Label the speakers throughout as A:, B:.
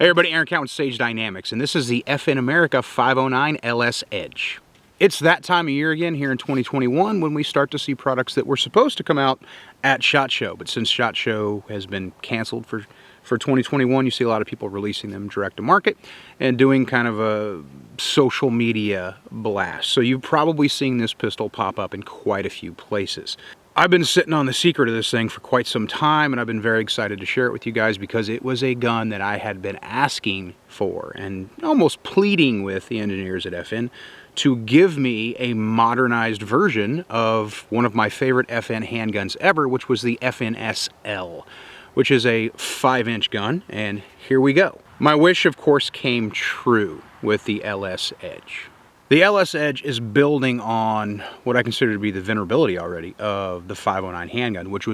A: Hey everybody, Aaron Count with Sage Dynamics, and this is the FN America 509 LS Edge. It's that time of year again here in 2021 when we start to see products that were supposed to come out at SHOT Show, but since SHOT Show has been canceled for 2021, you see a lot of people releasing them direct to market and doing kind of a social media blast. So you've probably seen this pistol pop up in quite a few places. I've been sitting on the secret of this thing for quite some time, and I've been very excited to share it with you guys because it was a gun that I had been asking for and almost pleading with the engineers at FN to give me a modernized version of one of my favorite FN handguns ever, which was the FN-SL, which is a 5-inch gun, and here we go. My wish, of course, came true with the LS Edge. The LS Edge is building on what I consider to be the venerability already of the 509 handgun, which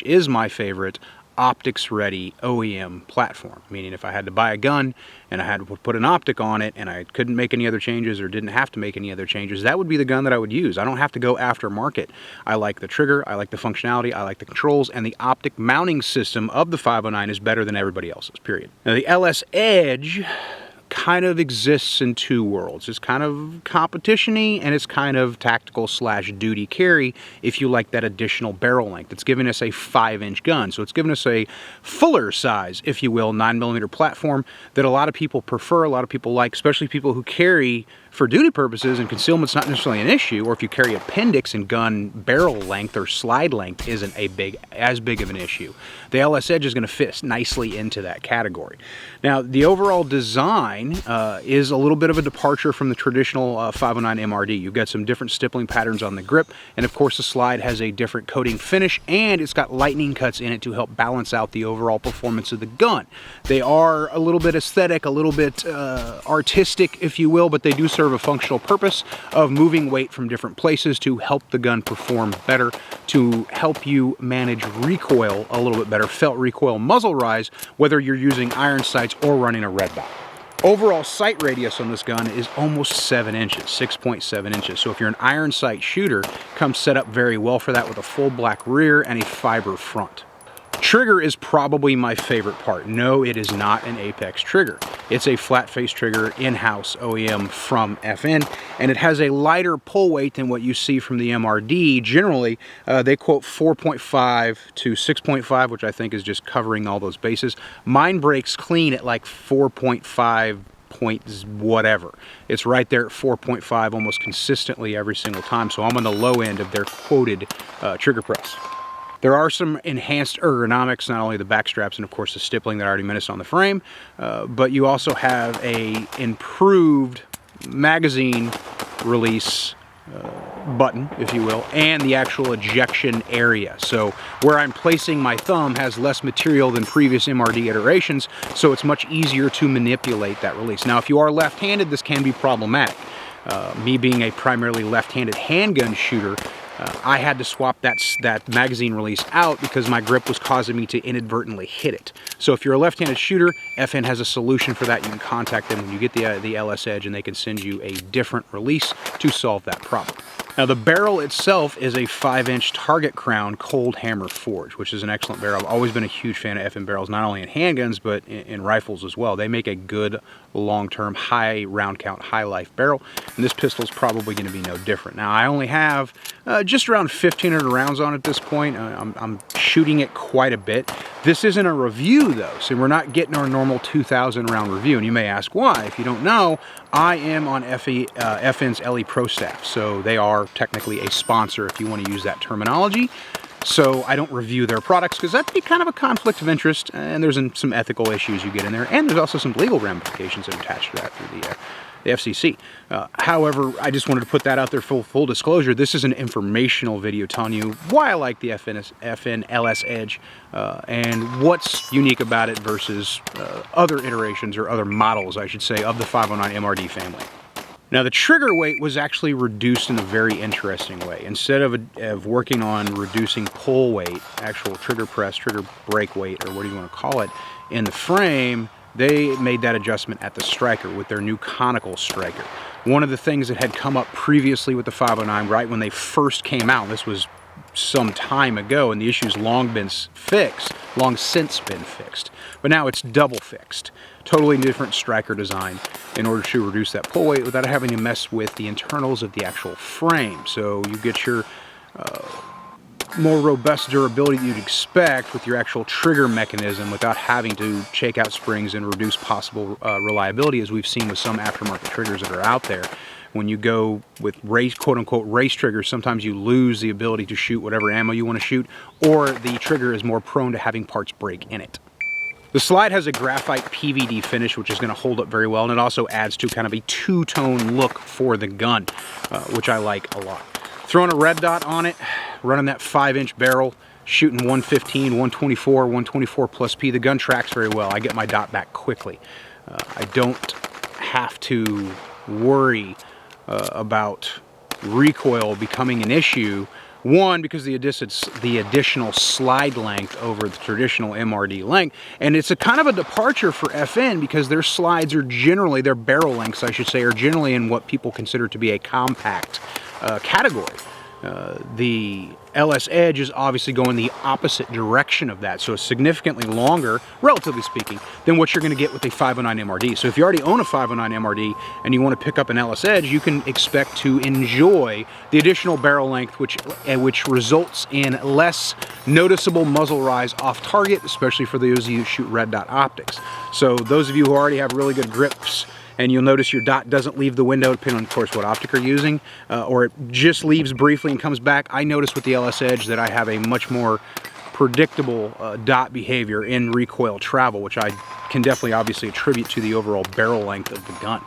A: is my favorite optics-ready OEM platform. Meaning, if I had to buy a gun and I had to put an optic on it and I couldn't make any other changes or didn't have to make any other changes, that would be the gun that I would use. I don't have to go aftermarket. I like the trigger, I like the functionality, I like the controls, and the optic mounting system of the 509 is better than everybody else's, period. Now, the LS Edge kind of exists in two worlds. It's kind of competition-y and it's kind of tactical / duty carry if you like that additional barrel length. It's giving us a 5-inch gun, so it's giving us a fuller size, if you will, 9mm platform that a lot of people prefer, a lot of people like, especially people who carry for duty purposes, and concealment's not necessarily an issue, or if you carry appendix and gun barrel length or slide length isn't as big of an issue. The LS Edge is going to fit nicely into that category. Now, the overall design is a little bit of a departure from the traditional 509 MRD. You've got some different stippling patterns on the grip, and of course the slide has a different coating finish, and it's got lightning cuts in it to help balance out the overall performance of the gun. They are a little bit aesthetic, a little bit artistic, if you will, but they do serve a functional purpose of moving weight from different places to help the gun perform better, to help you manage recoil a little bit better, felt recoil muzzle rise, whether you're using iron sights or running a red dot. Overall sight radius on this gun is almost 7 inches, 6.7 inches. So if you're an iron sight shooter, comes set up very well for that with a full black rear and a fiber front. Trigger is probably my favorite part. No, it is not an Apex trigger. It's a flat face trigger in-house OEM from FN, and it has a lighter pull weight than what you see from the MRD. Generally, they quote 4.5 to 6.5, which I think is just covering all those bases. Mine breaks clean at like 4.5 point whatever. It's right there at 4.5 almost consistently every single time, so I'm on the low end of their quoted trigger press. There are some enhanced ergonomics, not only the back straps and of course the stippling that I already mentioned on the frame, but you also have a improved magazine release button, if you will, and the actual ejection area. So where I'm placing my thumb has less material than previous MRD iterations, so it's much easier to manipulate that release. Now, if you are left-handed, this can be problematic. Me being a primarily left-handed handgun shooter, I had to swap that magazine release out because my grip was causing me to inadvertently hit it. So if you're a left-handed shooter, FN has a solution for that. You can contact them when you get the LS Edge and they can send you a different release to solve that problem. Now, the barrel itself is a 5-inch target crown cold hammer forge, which is an excellent barrel. I've always been a huge fan of FN barrels, not only in handguns, but in rifles as well. They make a good long-term, high round count, high life barrel, and this pistol is probably going to be no different. Now, I only have just around 1,500 rounds on it at this point. I'm shooting it quite a bit. This isn't a review though, so we're not getting our normal 2,000 round review, and you may ask why. If you don't know, I am on FN's LE Pro staff, so they are technically a sponsor if you want to use that terminology. So I don't review their products because that'd be kind of a conflict of interest, and there's some ethical issues you get in there, and there's also some legal ramifications that are attached to that through the FCC. However, I just wanted to put that out there for full disclosure. This is an informational video telling you why I like the FN LS Edge and what's unique about it versus other iterations, or other models, I should say, of the 509 MRD family. Now, the trigger weight was actually reduced in a very interesting way. Instead of working on reducing pull weight, actual trigger press, trigger break weight, or what do you want to call it, in the frame, they made that adjustment at the striker with their new conical striker. One of the things that had come up previously with the 509, right when they first came out, this was some time ago, and the issue's long since been fixed. But now it's double fixed. Totally different striker design in order to reduce that pull weight without having to mess with the internals of the actual frame. So you get your more robust durability that you'd expect with your actual trigger mechanism without having to shake out springs and reduce possible reliability, as we've seen with some aftermarket triggers that are out there. When you go with quote-unquote race triggers, sometimes you lose the ability to shoot whatever ammo you want to shoot, or the trigger is more prone to having parts break in it. The slide has a graphite PVD finish, which is going to hold up very well, and it also adds to kind of a two-tone look for the gun, which I like a lot. Throwing a red dot on it, running that 5-inch barrel, shooting 115, 124, 124 plus P. The gun tracks very well. I get my dot back quickly. I don't have to worry about recoil becoming an issue. One, because the additional slide length over the traditional MRD length, and it's a kind of a departure for FN because their slides are generally, their barrel lengths I should say, are generally in what people consider to be a compact category. The LS Edge is obviously going the opposite direction of that, so it's significantly longer, relatively speaking, than what you're going to get with a 509 MRD. So if you already own a 509 MRD and you want to pick up an LS Edge, you can expect to enjoy the additional barrel length, which results in less noticeable muzzle rise off target, especially for those of you who shoot red dot optics. So those of you who already have really good grips, and you'll notice your dot doesn't leave the window, depending on, of course, what optic you're using, or it just leaves briefly and comes back. I notice with the LS Edge that I have a much more predictable dot behavior in recoil travel, which I can definitely obviously attribute to the overall barrel length of the gun.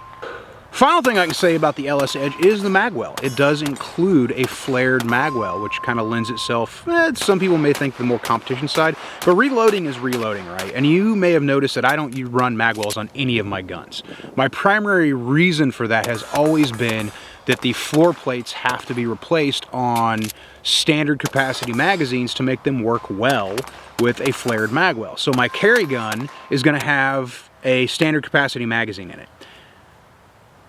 A: Final thing I can say about the LS Edge is the Magwell. It does include a flared Magwell, which kind of lends itself, some people may think the more competition side, but reloading is reloading, right? And you may have noticed that I don't run Magwells on any of my guns. My primary reason for that has always been that the floor plates have to be replaced on standard capacity magazines to make them work well with a flared Magwell. So my carry gun is going to have a standard capacity magazine in it.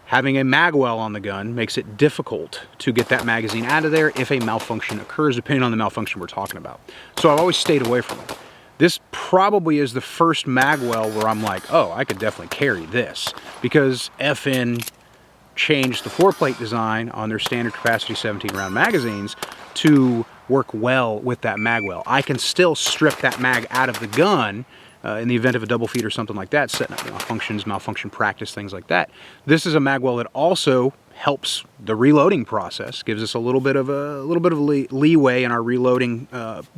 A: Having a Magwell on the gun makes it difficult to get that magazine out of there if a malfunction occurs, depending on the malfunction we're talking about. So I've always stayed away from it. This probably is the first Magwell where I'm like, oh, I could definitely carry this, because FN changed the floor plate design on their standard capacity 17 round magazines to work well with that Magwell. I can still strip that mag out of the gun in the event of a double feed or something like that, setting up malfunction practice, things like that. This is a Magwell that also helps the reloading process, gives us a little bit of leeway in our reloading,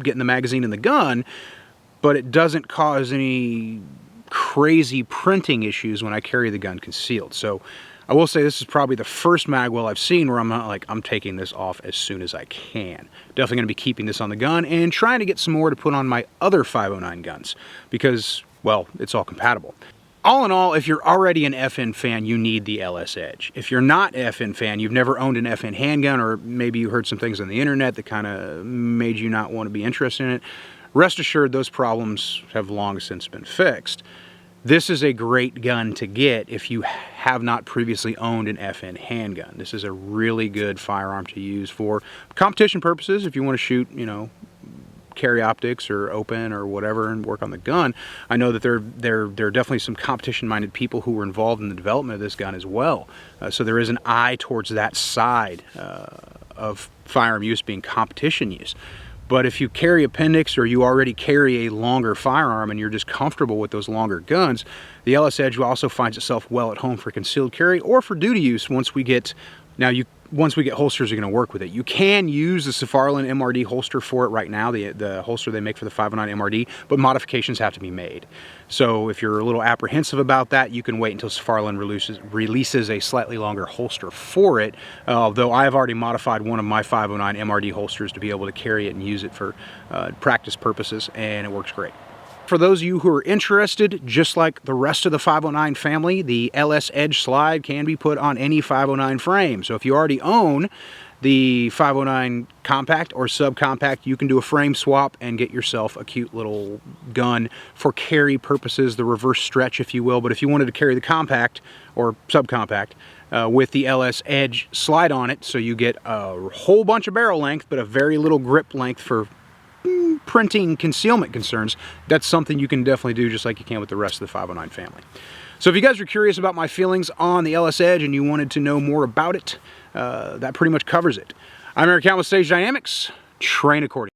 A: getting the magazine in the gun, but it doesn't cause any crazy printing issues when I carry the gun concealed. So I will say this is probably the first Magwell I've seen where I'm not like, I'm taking this off as soon as I can. Definitely going to be keeping this on the gun and trying to get some more to put on my other 509 guns because, well, it's all compatible. All in all, if you're already an FN fan, you need the LS Edge. If you're not an FN fan, you've never owned an FN handgun, or maybe you heard some things on the internet that kind of made you not want to be interested in it, rest assured those problems have long since been fixed. This is a great gun to get if you have not previously owned an FN handgun. This is a really good firearm to use for competition purposes. If you want to shoot, you know, carry optics or open or whatever and work on the gun. I know that there are definitely some competition-minded people who were involved in the development of this gun as well. So there is an eye towards that side of firearm use being competition use. But if you carry appendix or you already carry a longer firearm and you're just comfortable with those longer guns, the LS Edge also finds itself well at home for concealed carry or for duty use once we get holsters that are going to work with it. You can use the Safarlan MRD holster for it right now, the holster they make for the 509 MRD, but modifications have to be made. So if you're a little apprehensive about that, you can wait until Safarlan releases a slightly longer holster for it, although I have already modified one of my 509 MRD holsters to be able to carry it and use it for practice purposes, and it works great. For those of you who are interested, just like the rest of the 509 family, the LS Edge slide can be put on any 509 frame. So if you already own the 509 compact or subcompact, you can do a frame swap and get yourself a cute little gun for carry purposes, the reverse stretch, if you will. But if you wanted to carry the compact or subcompact with the LS Edge slide on it, so you get a whole bunch of barrel length, but a very little grip length for printing concealment concerns, that's something you can definitely do just like you can with the rest of the 509 family. So if you guys are curious about my feelings on the LS Edge and you wanted to know more about it, that pretty much covers it. I'm Eric Count with Stage Dynamics. Train accordingly.